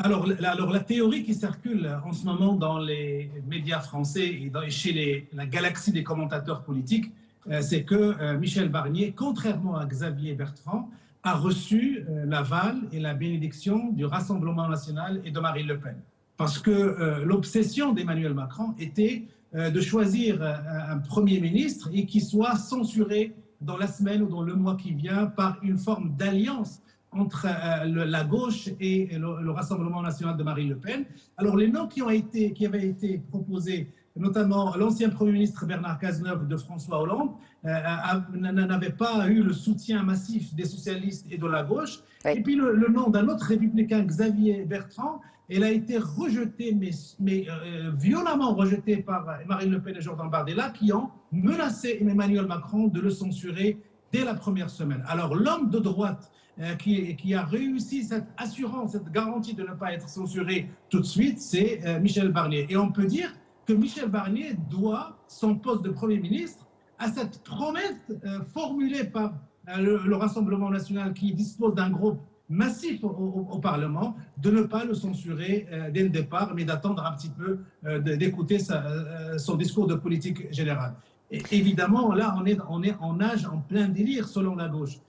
Alors, la théorie qui circule en ce moment dans les médias français et chez la galaxie des commentateurs politiques, c'est que Michel Barnier, contrairement à Xavier Bertrand, a reçu l'aval et la bénédiction du Rassemblement national et de Marine Le Pen. Parce que l'obsession d'Emmanuel Macron était de choisir un Premier ministre et qui soit censuré dans la semaine ou dans le mois qui vient par une forme d'alliance entre la gauche et le Rassemblement national de Marine Le Pen. Alors, les noms qui avaient été proposés, notamment l'ancien Premier ministre Bernard Cazeneuve de François Hollande, n'avaient pas eu le soutien massif des socialistes et de la gauche. Oui. Et puis, le nom d'un autre républicain, Xavier Bertrand, il a été rejeté, mais violemment rejeté par Marine Le Pen et Jordan Bardella, qui ont menacé Emmanuel Macron de le censurer dès la première semaine. Alors, l'homme de droite qui a réussi cette assurance, cette garantie de ne pas être censuré tout de suite, c'est Michel Barnier. Et on peut dire que Michel Barnier doit son poste de Premier ministre à cette promesse formulée par le Rassemblement national qui dispose d'un groupe massif au Parlement, de ne pas le censurer dès le départ, mais d'attendre un petit peu, d'écouter son discours de politique générale. Et évidemment, là, on nage en plein délire selon la gauche.